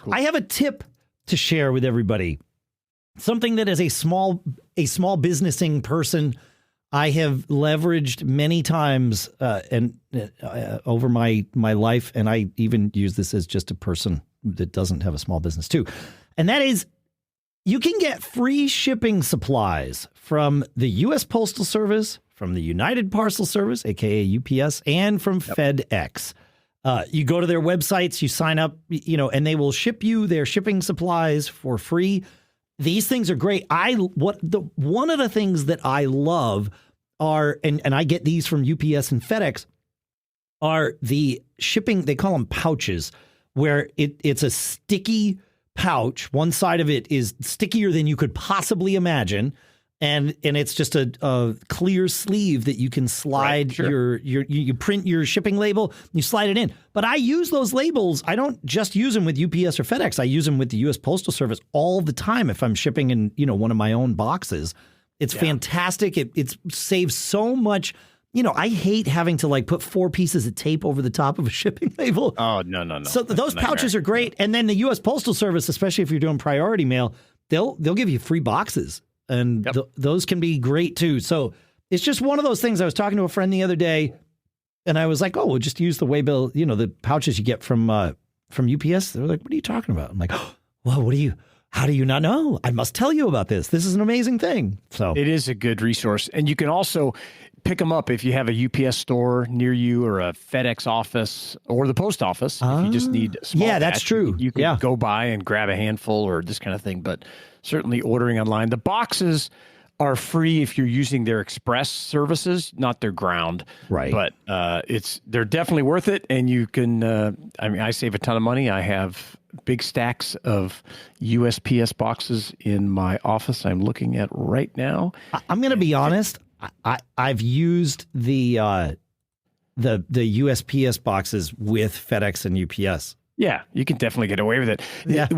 cool. I have a tip to share with everybody. Something that as a small businessing person, I have leveraged many times over my life, and I even use this as just a person that doesn't have a small business too. And that is, you can get free shipping supplies from the U.S. Postal Service, from the United Parcel Service, aka UPS, and from FedEx. You go to their websites, you sign up, and they will ship you their shipping supplies for free. These things are great. One of the things that I love are, and I get these from UPS and FedEx, are the shipping, they call them pouches, where it's a sticky pouch. One side of it is stickier than you could possibly imagine. And it's just a clear sleeve that you can slide you print your shipping label, you slide it in. But I use those labels. I don't just use them with UPS or FedEx. I use them with the U.S. Postal Service all the time if I'm shipping in, one of my own boxes. It's fantastic. It saves so much. I hate having to put 4 pieces of tape over the top of a shipping label. Oh, no. So those pouches are great. And then the U.S. Postal Service, especially if you're doing priority mail, they'll give you free boxes. And those can be great too. So it's just one of those things. I was talking to a friend the other day, and I was like, "Oh, we'll just use the waybill, the pouches you get from UPS." They were like, "What are you talking about?" I'm like, "Oh, well, how do you not know? I must tell you about this. This is an amazing thing." So it is a good resource, and you can also pick them up if you have a UPS store near you or a FedEx office or the post office. If you just need a small batch, that's true. You can go by and grab a handful or this kind of thing, but certainly ordering online. The boxes are free if you're using their express services, not their ground. Right. But they're definitely worth it, and you can, I save a ton of money. I have big stacks of USPS boxes in my office I'm looking at right now. I'm going to be honest. I've used the USPS boxes with FedEx and UPS. Yeah, you can definitely get away with it. Yeah.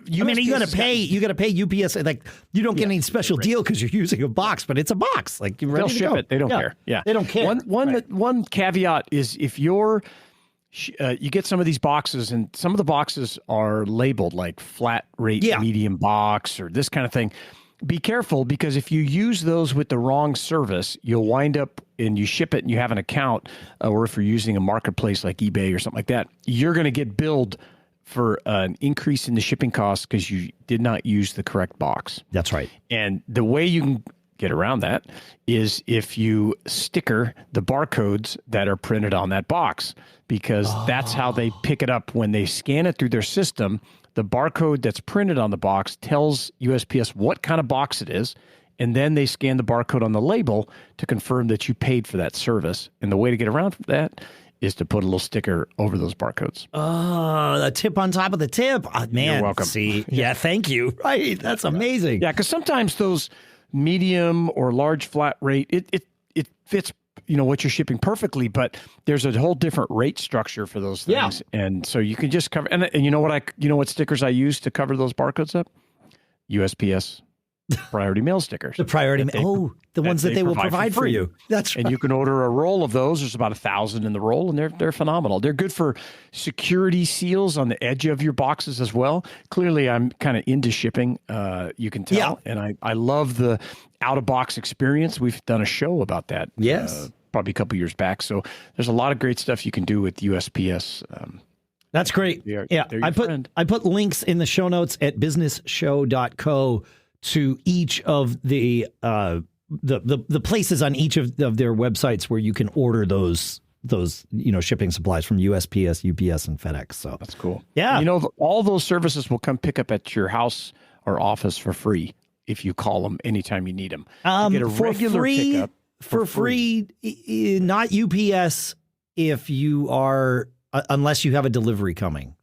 You got to pay UPS. You don't get any special deal because you're using a box, but it's a box. They'll ship it. They don't care. Yeah, they don't care. One caveat is if you get some of these boxes, and some of the boxes are labeled like flat rate medium box or this kind of thing. Be careful, because if you use those with the wrong service, you'll wind up and you ship it and you have an account, or if you're using a marketplace like eBay or something like that, you're going to get billed for an increase in the shipping costs because you did not use the correct box. That's right. And the way you can get around that is if you sticker the barcodes that are printed on that box, because that's how they pick it up when they scan it through their system. The barcode that's printed on the box tells USPS what kind of box it is, and then they scan the barcode on the label to confirm that you paid for that service. And the way to get around that is to put a little sticker over those barcodes. Oh, a tip on top of the tip. Oh, man. You're welcome. See, thank you. Right. That's amazing. Yeah, because sometimes those medium or large flat rate, it fits what you're shipping perfectly, but there's a whole different rate structure for those things. Yeah. And so you can just cover, and you know what stickers I use to cover those barcodes up? USPS priority mail stickers. The priority mail. The ones that they will provide for you. That's right. And you can order a roll of those. There's about 1,000 in the roll, and they're phenomenal. They're good for security seals on the edge of your boxes as well. Clearly, I'm kind of into shipping. You can tell. Yeah. And I love the out-of-box experience. We've done a show about that. Yes. Probably a couple years back. So there's a lot of great stuff you can do with USPS. That's great. I put links in the show notes at businessshow.co to each of the places on each of their websites where you can order those shipping supplies from USPS, UPS, and FedEx. So that's cool. Yeah. All those services will come pick up at your house or office for free if you call them anytime you need them. You get a regular pickup for free. Not UPS if you are unless you have a delivery coming.